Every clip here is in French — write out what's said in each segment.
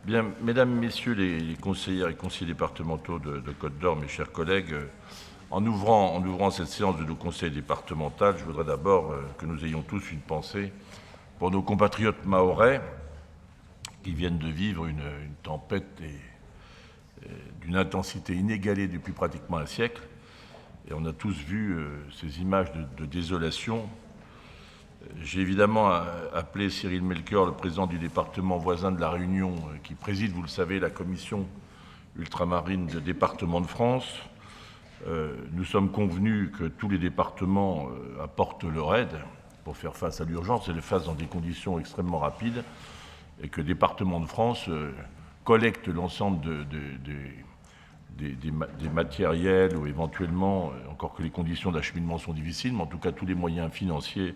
Bien, mesdames, messieurs les conseillères et conseillers départementaux de Côte d'Or, mes chers collègues, en ouvrant cette séance de nos conseils départementaux, je voudrais d'abord que nous ayons tous une pensée pour nos compatriotes mahorais qui viennent de vivre une tempête d'une intensité inégalée depuis pratiquement un siècle. Et on a tous vu ces images de désolation. J'ai évidemment appelé Cyril Melchior, le président du département voisin de La Réunion, qui préside, vous le savez, la commission ultramarine de département de France. Nous sommes convenus que tous les départements apportent leur aide pour faire face à l'urgence et le fassent dans des conditions extrêmement rapides, et que le département de France collecte l'ensemble des matériels ou éventuellement, encore que les conditions d'acheminement sont difficiles, mais en tout cas tous les moyens financiers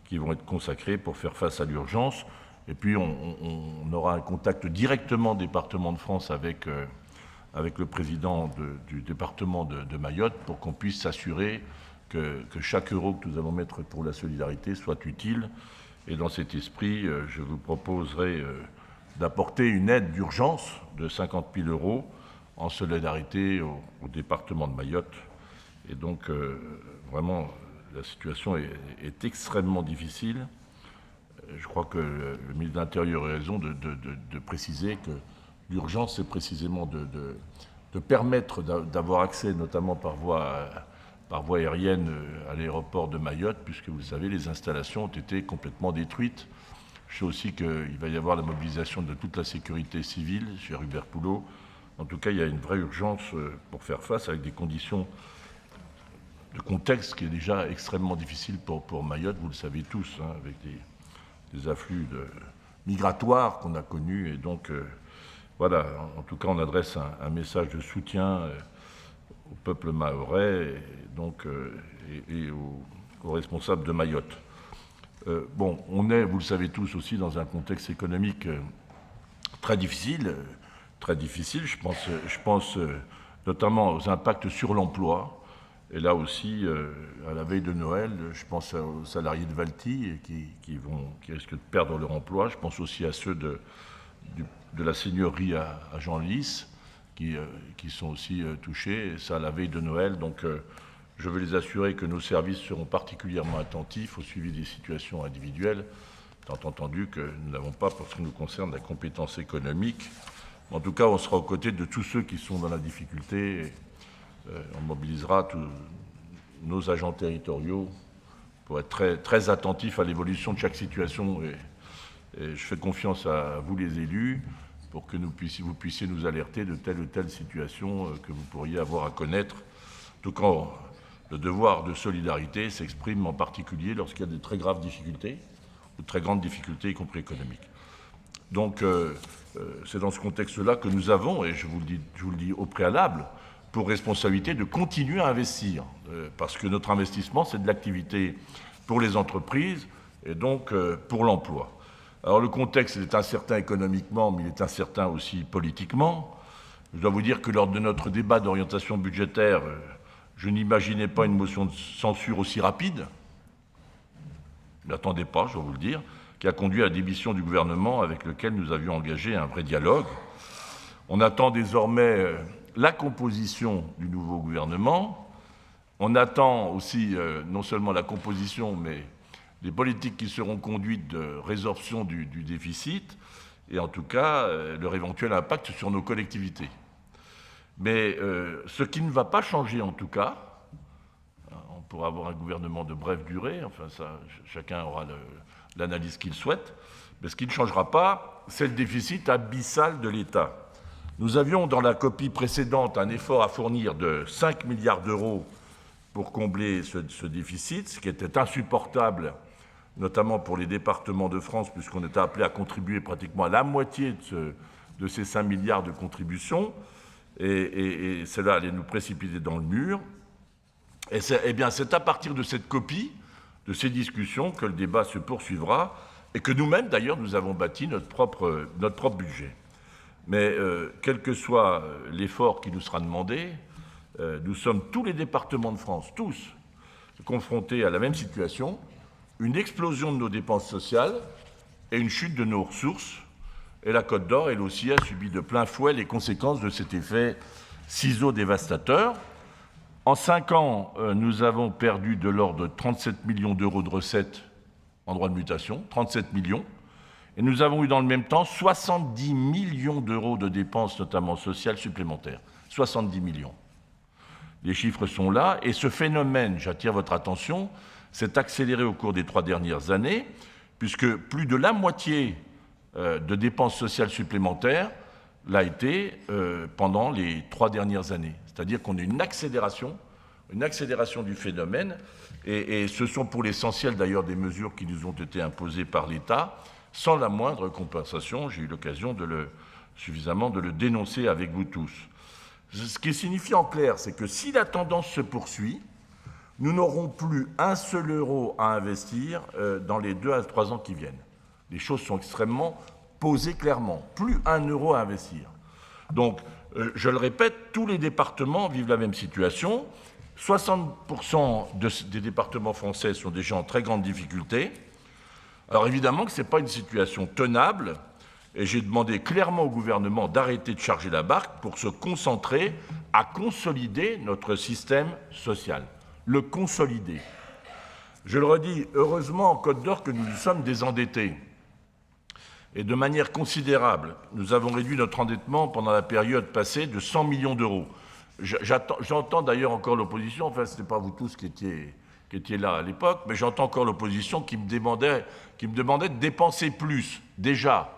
qui vont être consacrés pour faire face à l'urgence. Et puis on aura un contact directement département de France avec le président du département de Mayotte pour qu'on puisse s'assurer que chaque euro que nous allons mettre pour la solidarité soit utile. Et dans cet esprit, je vous proposerai d'apporter une aide d'urgence de 50 000 euros en solidarité au département de Mayotte. Et donc, vraiment, la situation est extrêmement difficile. Je crois que le ministre de l'Intérieur a raison de préciser que l'urgence, c'est précisément de permettre d'avoir accès, notamment par voie aérienne, à l'aéroport de Mayotte, puisque vous le savez, les installations ont été complètement détruites. Je sais aussi qu'il va y avoir la mobilisation de toute la sécurité civile, cher Hubert Poulot. En tout cas, il y a une vraie urgence pour faire face avec des conditions de contexte qui est déjà extrêmement difficile pour Mayotte, vous le savez tous, hein, avec des afflux migratoires qu'on a connus. Et donc, voilà, en tout cas, on adresse un message de soutien au peuple mahorais et aux responsables de Mayotte. Bon, on est, vous le savez tous aussi, dans un contexte économique très difficile. Je pense notamment aux impacts sur l'emploi. Et là aussi, à la veille de Noël, je pense aux salariés de Valty qui risquent de perdre leur emploi. Je pense aussi à ceux de la seigneurie à Genlis qui sont aussi touchés. Et ça, à la veille de Noël. Donc, je veux les assurer que nos services seront particulièrement attentifs au suivi des situations individuelles, étant entendu que nous n'avons pas, pour ce qui nous concerne, la compétence économique. En tout cas, on sera aux côtés de tous ceux qui sont dans la difficulté. On mobilisera tous nos agents territoriaux pour être très, très attentifs à l'évolution de chaque situation. Et je fais confiance à vous, les élus, pour que vous puissiez nous alerter de telle ou telle situation que vous pourriez avoir à connaître. En tout cas, le devoir de solidarité s'exprime en particulier lorsqu'il y a de très graves difficultés, ou de très grandes difficultés, y compris économiques. Donc, c'est dans ce contexte-là que nous avons, et je vous le dis au préalable, pour responsabilité de continuer à investir, parce que notre investissement, c'est de l'activité pour les entreprises et donc pour l'emploi. Alors le contexte est incertain économiquement, mais il est incertain aussi politiquement. Je dois vous dire que lors de notre débat d'orientation budgétaire, je n'imaginais pas une motion de censure aussi rapide. Je ne l'attendais pas, je dois vous le dire, qui a conduit à la démission du gouvernement avec lequel nous avions engagé un vrai dialogue. On attend désormais la composition du nouveau gouvernement. On attend aussi non seulement la composition, mais les politiques qui seront conduites de résorption du déficit et en tout cas leur éventuel impact sur nos collectivités. Mais ce qui ne va pas changer en tout cas, on pourra avoir un gouvernement de brève durée, enfin ça, chacun aura l'analyse qu'il souhaite, mais ce qui ne changera pas, c'est le déficit abyssal de l'État. Nous avions dans la copie précédente un effort à fournir de 5 milliards d'euros pour combler ce déficit, ce qui était insupportable, notamment pour les départements de France, puisqu'on était appelé à contribuer pratiquement à la moitié de ces 5 milliards de contributions, et cela allait nous précipiter dans le mur. Et c'est à partir de cette copie, de ces discussions, que le débat se poursuivra, et que nous-mêmes, d'ailleurs, nous avons bâti notre propre budget. Mais quel que soit l'effort qui nous sera demandé, nous sommes tous les départements de France, tous, confrontés à la même situation, une explosion de nos dépenses sociales et une chute de nos ressources. Et la Côte d'Or, elle aussi, a subi de plein fouet les conséquences de cet effet ciseau dévastateur. En 5 ans, nous avons perdu de l'ordre de 37 millions d'euros de recettes en droits de mutation, 37 millions. Et nous avons eu dans le même temps 70 millions d'euros de dépenses, notamment sociales, supplémentaires. 70 millions. Les chiffres sont là, et ce phénomène, j'attire votre attention, s'est accéléré au cours des 3 dernières années, puisque plus de la moitié de dépenses sociales supplémentaires l'a été pendant les 3 dernières années. C'est-à-dire qu'on a une accélération du phénomène, et ce sont pour l'essentiel d'ailleurs des mesures qui nous ont été imposées par l'État, sans la moindre compensation. J'ai eu l'occasion suffisamment de le dénoncer avec vous tous. Ce qui signifie en clair, c'est que si la tendance se poursuit, nous n'aurons plus un seul euro à investir dans les 2 à 3 ans qui viennent. Les choses sont extrêmement posées clairement. Plus un euro à investir. Donc, je le répète, tous les départements vivent la même situation. 60% des départements français sont déjà en très grande difficulté. Alors évidemment que ce n'est pas une situation tenable, et j'ai demandé clairement au gouvernement d'arrêter de charger la barque pour se concentrer à consolider notre système social. Le consolider. Je le redis, heureusement en Côte d'Or que nous nous sommes désendettés. Et de manière considérable, nous avons réduit notre endettement pendant la période passée de 100 millions d'euros. J'entends d'ailleurs encore l'opposition, enfin ce n'était pas vous tous qui étiez là à l'époque, mais j'entends encore l'opposition qui me demandait de dépenser plus, déjà.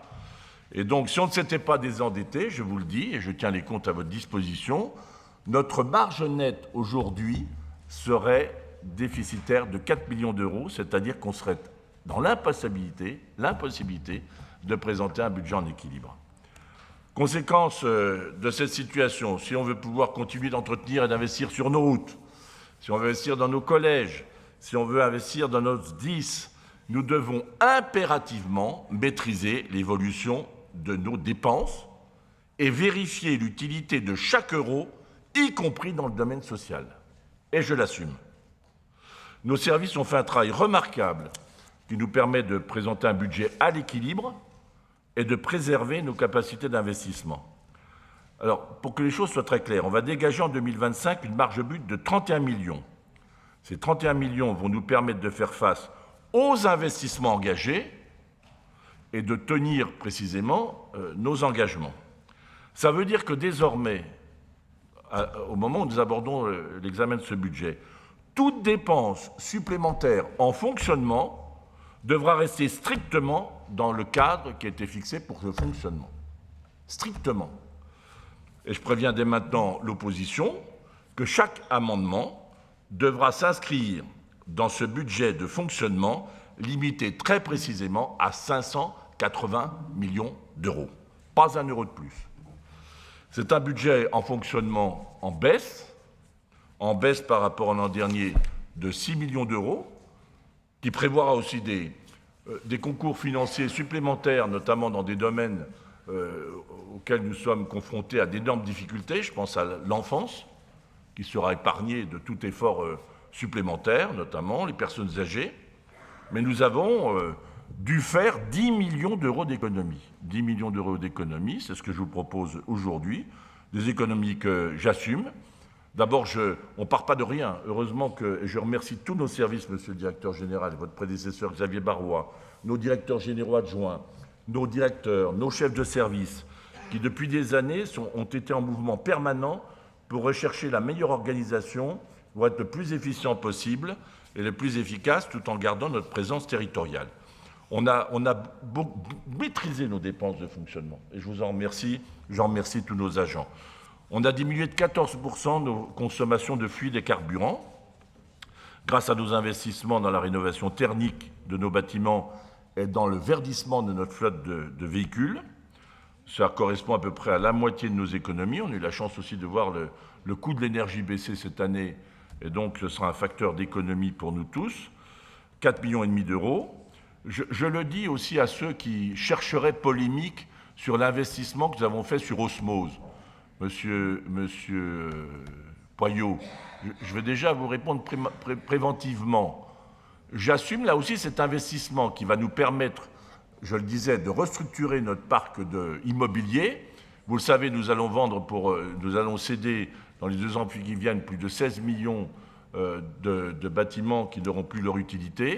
Et donc, si on ne s'était pas désendetté, je vous le dis, et je tiens les comptes à votre disposition, notre marge nette aujourd'hui serait déficitaire de 4 millions d'euros, c'est-à-dire qu'on serait dans l'impossibilité de présenter un budget en équilibre. Conséquence de cette situation, si on veut pouvoir continuer d'entretenir et d'investir sur nos routes, si on veut investir dans nos collèges, si on veut investir dans nos SDIS, nous devons impérativement maîtriser l'évolution de nos dépenses et vérifier l'utilité de chaque euro, y compris dans le domaine social. Et je l'assume. Nos services ont fait un travail remarquable qui nous permet de présenter un budget à l'équilibre et de préserver nos capacités d'investissement. Alors, pour que les choses soient très claires, on va dégager en 2025 une marge brute de 31 millions. Ces 31 millions vont nous permettre de faire face aux investissements engagés et de tenir précisément nos engagements. Ça veut dire que désormais, au moment où nous abordons l'examen de ce budget, toute dépense supplémentaire en fonctionnement devra rester strictement dans le cadre qui a été fixé pour le fonctionnement. Strictement. Et je préviens dès maintenant l'opposition que chaque amendement devra s'inscrire dans ce budget de fonctionnement limité très précisément à 580 millions d'euros. Pas un euro de plus. C'est un budget en fonctionnement en baisse par rapport à l'an dernier de 6 millions d'euros, qui prévoira aussi des concours financiers supplémentaires, notamment dans des domaines auxquels nous sommes confrontés à d'énormes difficultés. Je pense à l'enfance, qui sera épargnée de tout effort supplémentaire, notamment les personnes âgées. Mais nous avons dû faire 10 millions d'euros d'économies. 10 millions d'euros d'économies, c'est ce que je vous propose aujourd'hui, des économies que j'assume. D'abord, on ne part pas de rien. Heureusement que je remercie tous nos services, monsieur le directeur général, votre prédécesseur Xavier Barrois, nos directeurs généraux adjoints, nos directeurs, nos chefs de service, qui depuis des années ont été en mouvement permanent pour rechercher la meilleure organisation, pour être le plus efficient possible et le plus efficace, tout en gardant notre présence territoriale. On a maîtrisé nos dépenses de fonctionnement, et je vous en remercie, j'en remercie tous nos agents. On a diminué de 14% nos consommations de fluides et carburants, grâce à nos investissements dans la rénovation thermique de nos bâtiments et dans le verdissement de notre flotte de véhicules. Ça correspond à peu près à la moitié de nos économies. On a eu la chance aussi de voir le coût de l'énergie baisser cette année, et donc ce sera un facteur d'économie pour nous tous. 4,5 millions d'euros. Je le dis aussi à ceux qui chercheraient polémique sur l'investissement que nous avons fait sur Osmose. Monsieur Poyot, je vais déjà vous répondre préventivement. J'assume là aussi cet investissement qui va nous permettre, je le disais, de restructurer notre parc immobilier. Vous le savez, nous allons céder dans les 2 ans qui viennent plus de 16 millions de bâtiments qui n'auront plus leur utilité.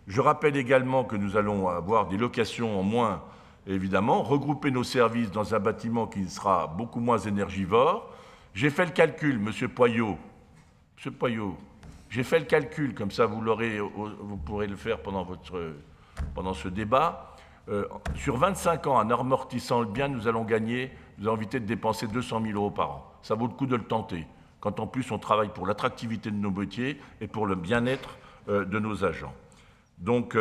Je rappelle également que nous allons avoir des locations en moins, évidemment, regrouper nos services dans un bâtiment qui sera beaucoup moins énergivore. J'ai fait le calcul, Monsieur Poyot, j'ai fait le calcul, comme ça vous pourrez le faire pendant ce débat. Sur 25 ans, en amortissant le bien, nous allons éviter de dépenser 200 000 euros par an. Ça vaut le coup de le tenter, quand en plus on travaille pour l'attractivité de nos métiers et pour le bien-être de nos agents. Donc,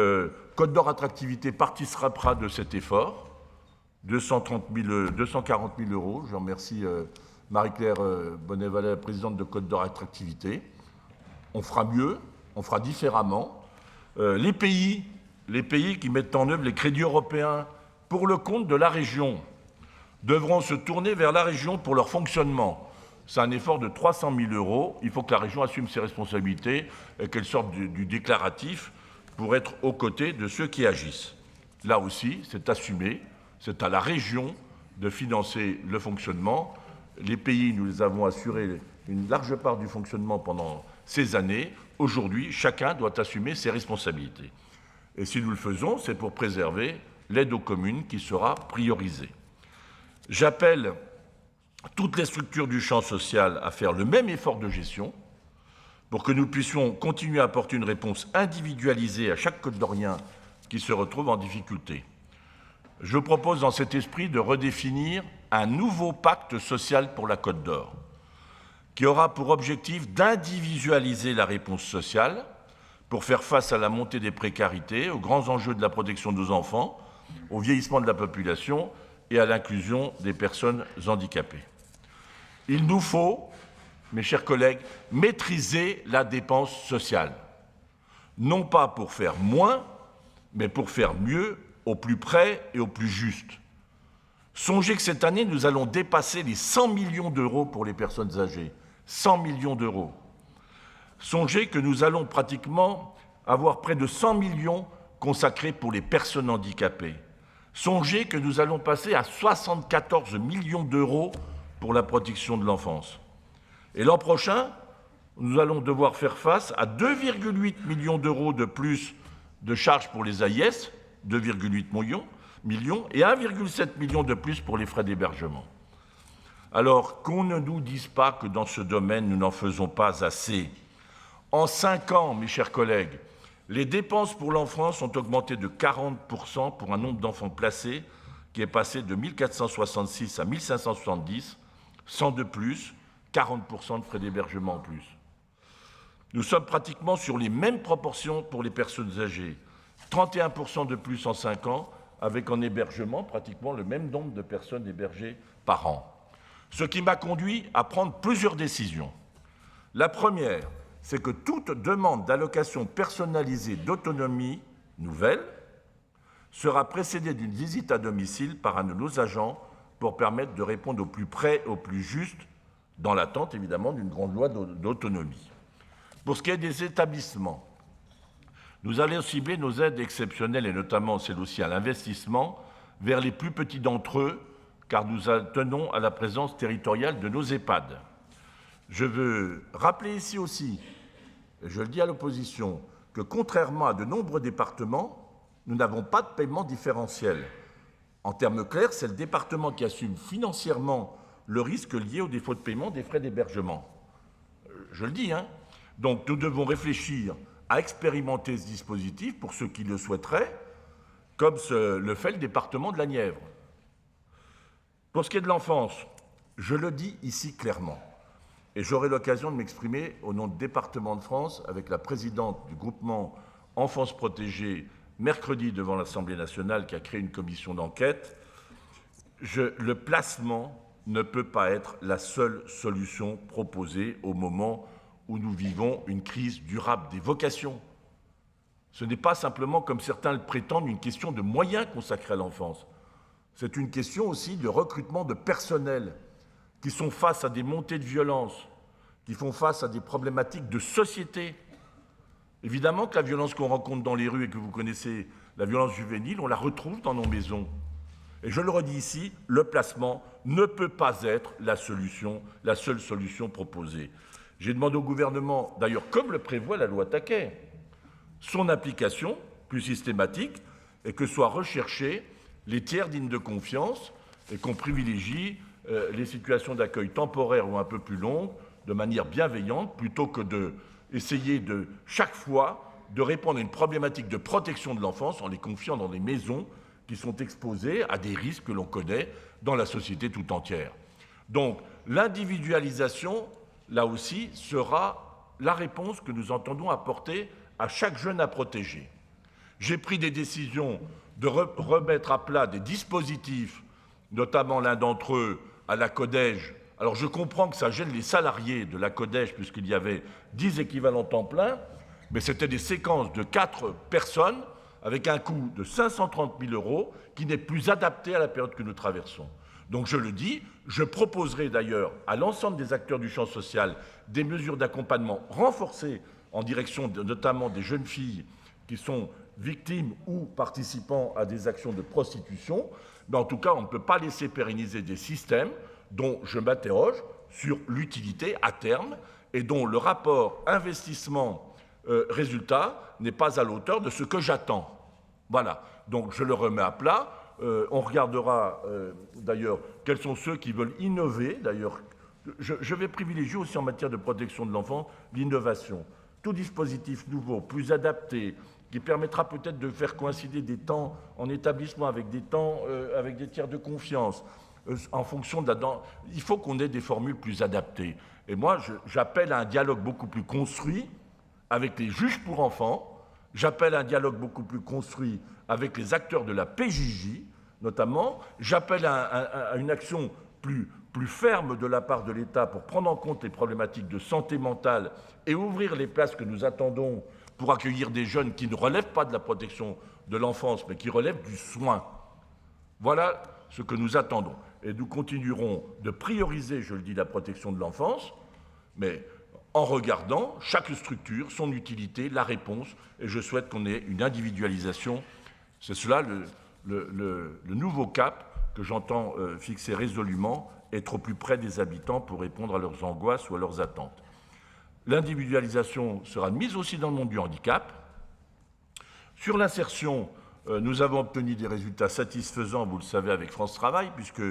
Côte d'Or Attractivité participera de cet effort, 240 000 euros. Je remercie Marie-Claire Bonnet-Vallet, présidente de Côte d'Or Attractivité. On fera mieux, on fera différemment. Les pays qui mettent en œuvre les crédits européens pour le compte de la région devront se tourner vers la région pour leur fonctionnement. C'est un effort de 300 000 euros. Il faut que la région assume ses responsabilités et qu'elle sorte du déclaratif pour être aux côtés de ceux qui agissent. Là aussi, c'est assumé. C'est à la région de financer le fonctionnement. Les pays, nous les avons assuré une large part du fonctionnement pendant ces années. Aujourd'hui, chacun doit assumer ses responsabilités. Et si nous le faisons, c'est pour préserver l'aide aux communes qui sera priorisée. J'appelle toutes les structures du champ social à faire le même effort de gestion pour que nous puissions continuer à apporter une réponse individualisée à chaque Côte-d'Orien qui se retrouve en difficulté. Je propose dans cet esprit de redéfinir un nouveau pacte social pour la Côte d'Or, qui aura pour objectif d'individualiser la réponse sociale pour faire face à la montée des précarités, aux grands enjeux de la protection de nos enfants, au vieillissement de la population et à l'inclusion des personnes handicapées. Il nous faut, mes chers collègues, maîtriser la dépense sociale, non pas pour faire moins, mais pour faire mieux, au plus près et au plus juste. Songez que cette année, nous allons dépasser les 100 millions d'euros pour les personnes âgées. 100 millions d'euros. Songez que nous allons pratiquement avoir près de 100 millions consacrés pour les personnes handicapées. Songez que nous allons passer à 74 millions d'euros pour la protection de l'enfance. Et l'an prochain, nous allons devoir faire face à 2,8 millions d'euros de plus de charges pour les AIS, 2,8 millions, et 1,7 million de plus pour les frais d'hébergement. Alors, qu'on ne nous dise pas que dans ce domaine, nous n'en faisons pas assez. En 5 ans, mes chers collègues, les dépenses pour l'enfance ont augmenté de 40% pour un nombre d'enfants placés qui est passé de 1466 à 1570, sans de plus, 40% de frais d'hébergement en plus. Nous sommes pratiquement sur les mêmes proportions pour les personnes âgées, 31% de plus en 5 ans, avec en hébergement pratiquement le même nombre de personnes hébergées par an. Ce qui m'a conduit à prendre plusieurs décisions. La première, c'est que toute demande d'allocation personnalisée d'autonomie nouvelle sera précédée d'une visite à domicile par un de nos agents pour permettre de répondre au plus près, au plus juste, dans l'attente évidemment d'une grande loi d'autonomie. Pour ce qui est des établissements, nous allons cibler nos aides exceptionnelles, et notamment celles aussi à l'investissement, vers les plus petits d'entre eux, car nous tenons à la présence territoriale de nos EHPAD. Je veux rappeler ici aussi, et je le dis à l'opposition, que contrairement à de nombreux départements, nous n'avons pas de paiement différentiel. En termes clairs, c'est le département qui assume financièrement le risque lié au défaut de paiement des frais d'hébergement. Je le dis, hein. Donc nous devons réfléchir à expérimenter ce dispositif pour ceux qui le souhaiteraient, comme le fait le département de la Nièvre. Pour ce qui est de l'enfance, je le dis ici clairement, et j'aurai l'occasion de m'exprimer au nom du département de France avec la présidente du groupement Enfance Protégée mercredi devant l'Assemblée nationale qui a créé une commission d'enquête. Le placement ne peut pas être la seule solution proposée au moment où nous vivons une crise durable des vocations. Ce n'est pas simplement, comme certains le prétendent, une question de moyens consacrés à l'enfance. C'est une question aussi de recrutement de personnel qui sont face à des montées de violence, qui font face à des problématiques de société. Évidemment que la violence qu'on rencontre dans les rues et que vous connaissez La violence juvénile, on la retrouve dans nos maisons. Et je le redis ici, le placement ne peut pas être la seule solution proposée. J'ai demandé au gouvernement, d'ailleurs comme le prévoit la loi Taquet, son application plus systématique et que soient recherchés les tiers dignes de confiance et qu'on privilégie les situations d'accueil temporaires ou un peu plus longues de manière bienveillante plutôt que d'essayer de chaque fois de répondre à une problématique de protection de l'enfance en les confiant dans des maisons qui sont exposées à des risques que l'on connaît dans la société tout entière. Donc l'individualisation, là aussi, sera la réponse que nous entendons apporter à chaque jeune à protéger. J'ai pris des décisions de remettre à plat des dispositifs, notamment l'un d'entre eux à la Codège. Alors je comprends que ça gêne les salariés de la Codège puisqu'il y avait 10 équivalents temps plein, mais c'était des séquences de 4 personnes avec un coût de 530 000 € qui n'est plus adapté à la période que nous traversons. Donc je le dis, je proposerai d'ailleurs à l'ensemble des acteurs du champ social des mesures d'accompagnement renforcées en direction notamment des jeunes filles qui sont victimes ou participant à des actions de prostitution. Mais en tout cas, on ne peut pas laisser pérenniser des systèmes dont je m'interroge sur l'utilité à terme et dont le rapport investissement-résultat n'est pas à la hauteur de ce que j'attends. Voilà, donc je le remets à plat. On regardera d'ailleurs quels sont ceux qui veulent innover. D'ailleurs, je vais privilégier aussi en matière de protection de l'enfant l'innovation. Tout dispositif nouveau, plus adapté, qui permettra peut-être de faire coïncider des temps en établissement avec des temps avec des tiers de confiance, en fonction de la... Il faut qu'on ait des formules plus adaptées. Et moi, j'appelle à un dialogue beaucoup plus construit avec les juges pour enfants. J'appelle à un dialogue beaucoup plus construit avec les acteurs de la PJJ, notamment. J'appelle à une action plus ferme de la part de l'État pour prendre en compte les problématiques de santé mentale et ouvrir les places que nous attendons pour accueillir des jeunes qui ne relèvent pas de la protection de l'enfance, mais qui relèvent du soin. Voilà ce que nous attendons. Et nous continuerons de prioriser, je le dis, la protection de l'enfance, mais en regardant chaque structure, son utilité, la réponse, et je souhaite qu'on ait une individualisation. C'est cela le nouveau cap que j'entends fixer résolument, être au plus près des habitants pour répondre à leurs angoisses ou à leurs attentes. L'individualisation sera mise aussi dans le monde du handicap. Sur l'insertion, nous avons obtenu des résultats satisfaisants, vous le savez, avec France Travail, puisque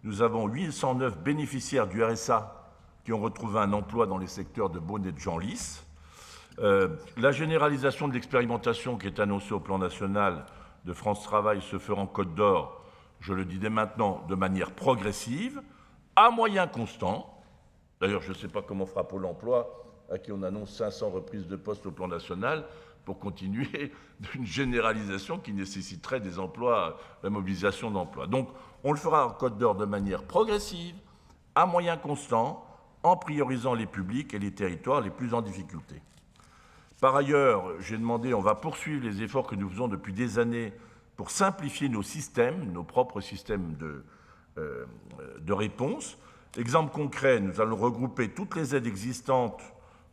nous avons 809 bénéficiaires du RSA qui ont retrouvé un emploi dans les secteurs de Beaune et de Genlis. La généralisation de l'expérimentation qui est annoncée au plan national de France Travail se fera en Côte d'Or, je le dis dès maintenant, de manière progressive, à moyens constants. D'ailleurs, je ne sais pas comment fera Pôle emploi, à qui on annonce 500 reprises de postes au plan national, pour continuer d'une généralisation qui nécessiterait des emplois, la mobilisation d'emplois. Donc, on le fera en Côte d'Or de manière progressive, à moyens constants, en priorisant les publics et les territoires les plus en difficulté. Par ailleurs, j'ai demandé, on va poursuivre les efforts que nous faisons depuis des années pour simplifier nos systèmes, nos propres systèmes de réponse. Exemple concret, nous allons regrouper toutes les aides existantes,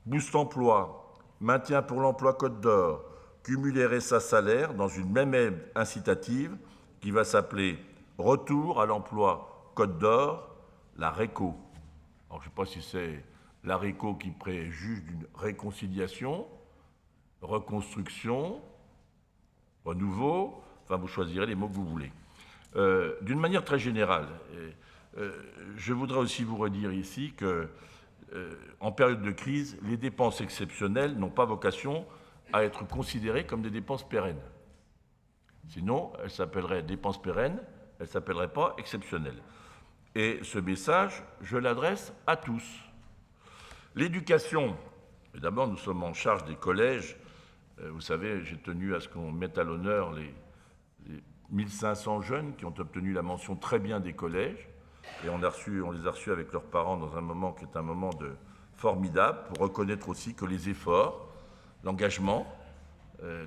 Boost Emploi, Maintien pour l'emploi Côte d'Or, Cumul RSA salaire, dans une même aide incitative qui va s'appeler Retour à l'emploi Côte d'Or, la RECO. Alors, je ne sais pas si c'est la RECO qui préjuge d'une réconciliation, reconstruction, renouveau, enfin vous choisirez les mots que vous voulez. D'une manière très générale, je voudrais aussi vous redire ici que en période de crise, les dépenses exceptionnelles n'ont pas vocation à être considérées comme des dépenses pérennes. Sinon, elles s'appelleraient dépenses pérennes, elles ne s'appelleraient pas exceptionnelles. Et ce message, je l'adresse à tous. L'éducation, d'abord nous sommes en charge des collèges. Vous savez, j'ai tenu à ce qu'on mette à l'honneur les 1500 jeunes qui ont obtenu la mention très bien des collèges. Et on les a reçus avec leurs parents dans un moment qui est un moment formidable pour reconnaître aussi que les efforts, l'engagement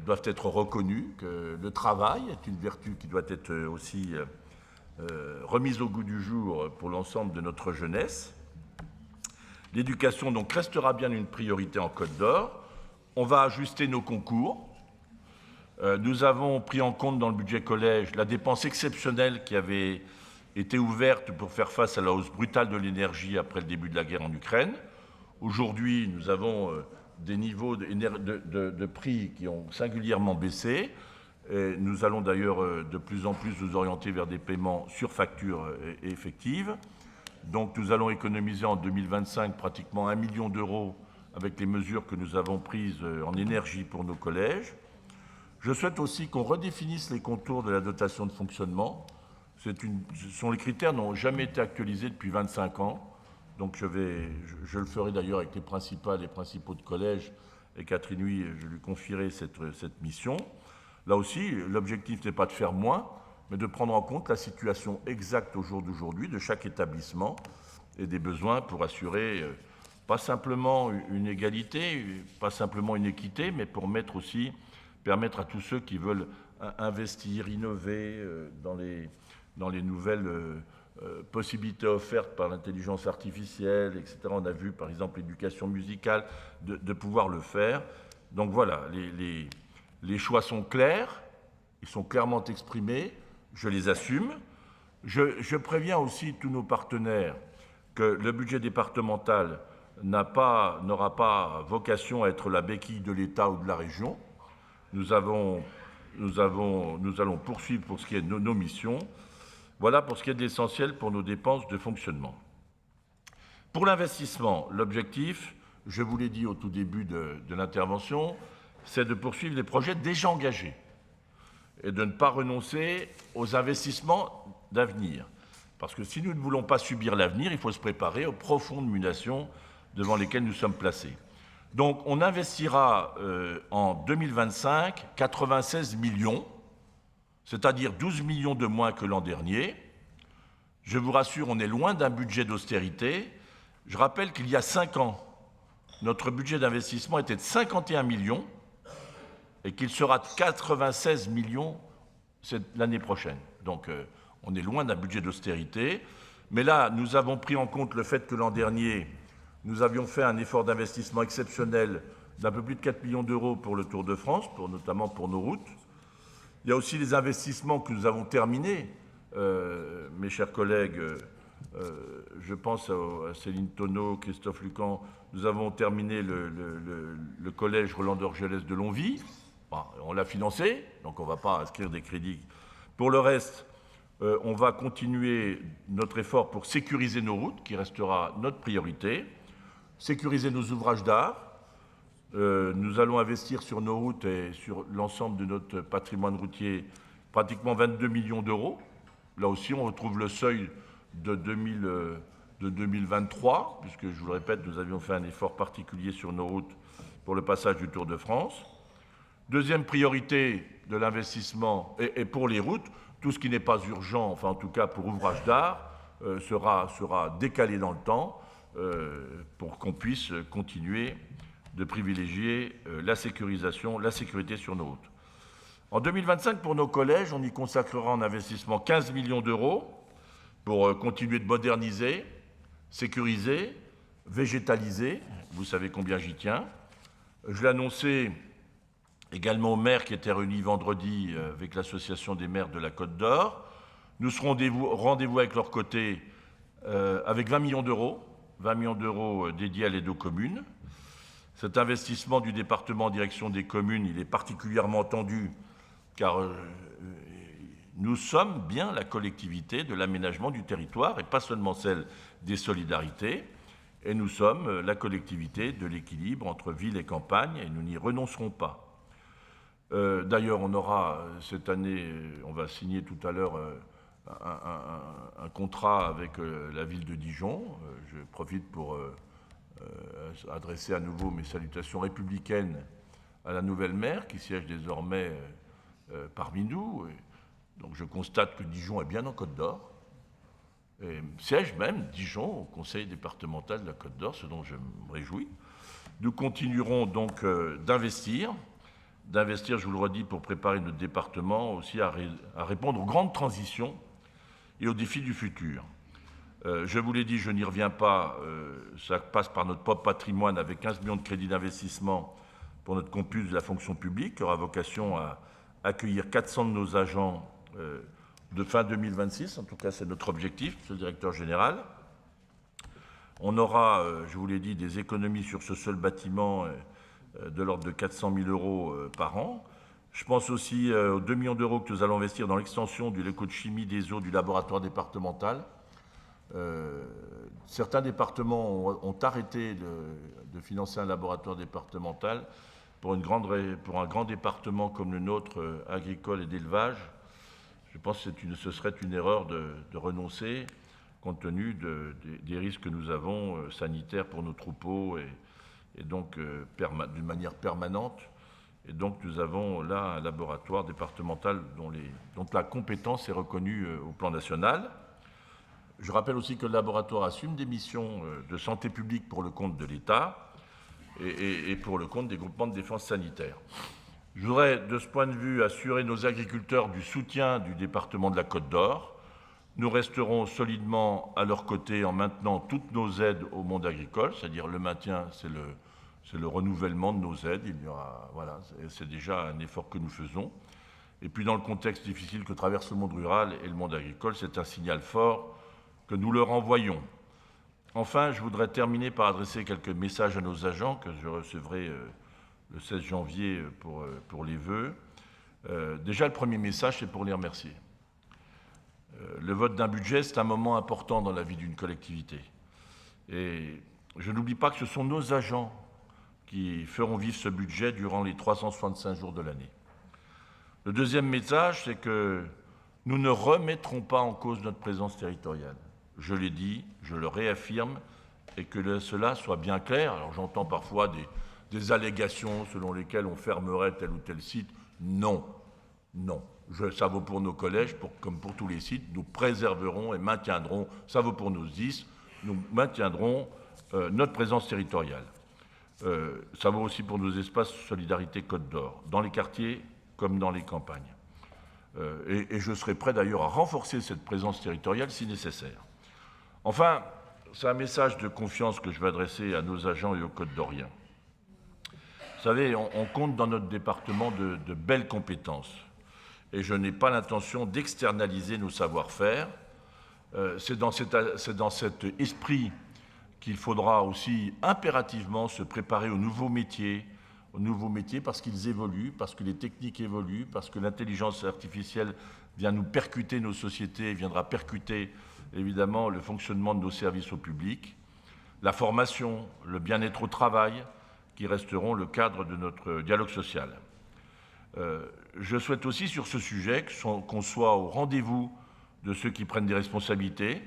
doivent être reconnus, que le travail est une vertu qui doit être aussi remise au goût du jour pour l'ensemble de notre jeunesse. L'éducation donc restera bien une priorité en Côte d'Or. On va ajuster nos concours. Nous avons pris en compte dans le budget collège la dépense exceptionnelle qui avait été ouverte pour faire face à la hausse brutale de l'énergie après le début de la guerre en Ukraine. Aujourd'hui, nous avons des niveaux de prix qui ont singulièrement baissé. Et nous allons d'ailleurs de plus en plus nous orienter vers des paiements sur facture effective. Donc nous allons économiser en 2025 pratiquement 1 million d'euros avec les mesures que nous avons prises en énergie pour nos collèges. Je souhaite aussi qu'on redéfinisse les contours de la dotation de fonctionnement. Les critères n'ont jamais été actualisés depuis 25 ans. Donc je le ferai d'ailleurs avec les principales et principaux de collège. Et Catherine Huy, je lui confierai cette mission. Là aussi, l'objectif n'est pas de faire moins, mais de prendre en compte la situation exacte au jour d'aujourd'hui de chaque établissement et des besoins pour assurer pas simplement une égalité, pas simplement une équité, mais pour permettre à tous ceux qui veulent investir, innover dans les nouvelles possibilités offertes par l'intelligence artificielle, etc. On a vu par exemple l'éducation musicale, de pouvoir le faire. Donc voilà, les choix sont clairs, ils sont clairement exprimés, je les assume. Je préviens aussi tous nos partenaires que le budget départemental n'aura pas vocation à être la béquille de l'État ou de la région. Nous allons poursuivre pour ce qui est de nos missions. Voilà pour ce qui est de l'essentiel pour nos dépenses de fonctionnement. Pour l'investissement, l'objectif, je vous l'ai dit au tout début de l'intervention, c'est de poursuivre les projets déjà engagés et de ne pas renoncer aux investissements d'avenir. Parce que si nous ne voulons pas subir l'avenir, il faut se préparer aux profondes mutations devant lesquelles nous sommes placés. Donc on investira en 2025 96 millions, c'est-à-dire 12 millions de moins que l'an dernier. Je vous rassure, on est loin d'un budget d'austérité. Je rappelle qu'il y a 5 ans, notre budget d'investissement était de 51 millions et qu'il sera de 96 millions l'année prochaine. Donc on est loin d'un budget d'austérité. Mais là, nous avons pris en compte le fait que l'an dernier, nous avions fait un effort d'investissement exceptionnel d'un peu plus de 4 millions d'euros pour le Tour de France, notamment pour nos routes. Il y a aussi les investissements que nous avons terminés. Mes chers collègues, je pense à Céline Tonneau, Christophe Lucan, nous avons terminé le collège Roland d'Orgelès de Longwy. Bon, on l'a financé, donc on ne va pas inscrire des crédits. Pour le reste, on va continuer notre effort pour sécuriser nos routes, qui restera notre priorité, sécuriser nos ouvrages d'art. Nous allons investir sur nos routes et sur l'ensemble de notre patrimoine routier pratiquement 22 millions d'euros. Là aussi, on retrouve le seuil de 2023, puisque, je vous le répète, nous avions fait un effort particulier sur nos routes pour le passage du Tour de France. Deuxième priorité de l'investissement, et pour les routes, tout ce qui n'est pas urgent, enfin en tout cas pour ouvrage d'art, sera décalé dans le temps pour qu'on puisse continuer de privilégier la sécurité sur nos routes. En 2025, pour nos collèges, on y consacrera en investissement 15 millions d'euros pour continuer de moderniser, sécuriser, végétaliser. Vous savez combien j'y tiens. Je l'ai annoncé également aux maires qui étaient réunis vendredi avec l'Association des maires de la Côte d'Or. Nous serons au rendez-vous avec leur côté avec 20 millions d'euros dédiés à l'aide aux communes. Cet investissement du département en direction des communes, il est particulièrement attendu car nous sommes bien la collectivité de l'aménagement du territoire et pas seulement celle des solidarités. Et nous sommes la collectivité de l'équilibre entre ville et campagne et nous n'y renoncerons pas. D'ailleurs, on aura cette année, on va signer tout à l'heure un contrat avec la ville de Dijon. Je profite pour adresser à nouveau mes salutations républicaines à la nouvelle maire qui siège désormais parmi nous. Donc je constate que Dijon est bien en Côte d'Or. Et siège même Dijon au conseil départemental de la Côte d'Or, ce dont je me réjouis. Nous continuerons donc d'investir, je vous le redis, pour préparer notre département aussi à répondre aux grandes transitions et aux défis du futur. Je vous l'ai dit, je n'y reviens pas, ça passe par notre propre patrimoine avec 15 millions de crédits d'investissement pour notre campus de la fonction publique, qui aura vocation à accueillir 400 de nos agents de fin 2026, en tout cas c'est notre objectif, monsieur le directeur général. On aura, je vous l'ai dit, des économies sur ce seul bâtiment de l'ordre de 400 000 euros par an. Je pense aussi aux 2 millions d'euros que nous allons investir dans l'extension de l'éco-chimie des eaux du laboratoire départemental. Certains départements ont arrêté de financer un laboratoire départemental. Pour un grand département comme le nôtre, agricole et d'élevage, je pense que ce serait une erreur de renoncer, compte tenu des risques que nous avons sanitaires pour nos troupeaux et donc d'une manière permanente. Et donc nous avons là un laboratoire départemental dont la compétence est reconnue au plan national. Je rappelle aussi que le laboratoire assume des missions de santé publique pour le compte de l'État et pour le compte des groupements de défense sanitaire. Je voudrais, de ce point de vue, assurer nos agriculteurs du soutien du département de la Côte d'Or. Nous resterons solidement à leur côté en maintenant toutes nos aides au monde agricole, c'est-à-dire le maintien, c'est le renouvellement de nos aides. Il y aura, voilà, c'est déjà un effort que nous faisons. Et puis dans le contexte difficile que traverse le monde rural et le monde agricole, c'est un signal fort que nous leur envoyons. Enfin, je voudrais terminer par adresser quelques messages à nos agents que je recevrai le 16 janvier pour les vœux. Déjà, le premier message, c'est pour les remercier. Le vote d'un budget, c'est un moment important dans la vie d'une collectivité. Et je n'oublie pas que ce sont nos agents qui feront vivre ce budget durant les 365 jours de l'année. Le deuxième message, c'est que nous ne remettrons pas en cause notre présence territoriale. Je l'ai dit, je le réaffirme, et que cela soit bien clair. Alors j'entends parfois des allégations selon lesquelles on fermerait tel ou tel site. Non, non. Ça vaut pour nos collèges, comme pour tous les sites. Nous préserverons et maintiendrons, ça vaut pour nos 10, nous maintiendrons notre présence territoriale. Ça vaut aussi pour nos espaces Solidarité Côte d'Or, dans les quartiers comme dans les campagnes. Et je serai prêt d'ailleurs à renforcer cette présence territoriale si nécessaire. Enfin, c'est un message de confiance que je vais adresser à nos agents et aux Côtes-d'Oriens. Vous savez, on compte dans notre département de belles compétences. Et je n'ai pas l'intention d'externaliser nos savoir-faire. C'est dans cet esprit qu'il faudra aussi impérativement se préparer aux nouveaux métiers parce qu'ils évoluent, parce que les techniques évoluent, parce que l'intelligence artificielle vient nous percuter nos sociétés, viendra percuter évidemment le fonctionnement de nos services au public, la formation, le bien-être au travail, qui resteront le cadre de notre dialogue social. Je souhaite aussi sur ce sujet qu'on soit au rendez-vous de ceux qui prennent des responsabilités,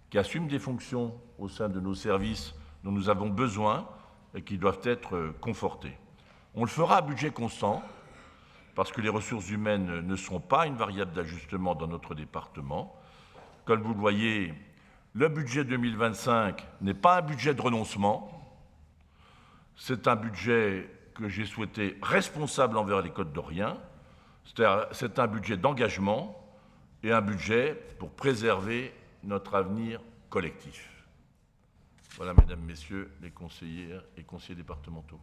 qui assument des fonctions au sein de nos services dont nous avons besoin et qui doivent être confortés. On le fera à budget constant, parce que les ressources humaines ne sont pas une variable d'ajustement dans notre département. Comme vous le voyez, le budget 2025 n'est pas un budget de renoncement, c'est un budget que j'ai souhaité responsable envers les Côtes-d'Oriens, c'est un budget d'engagement et un budget pour préserver notre avenir collectif. Voilà, mesdames, messieurs les conseillères et conseillers départementaux.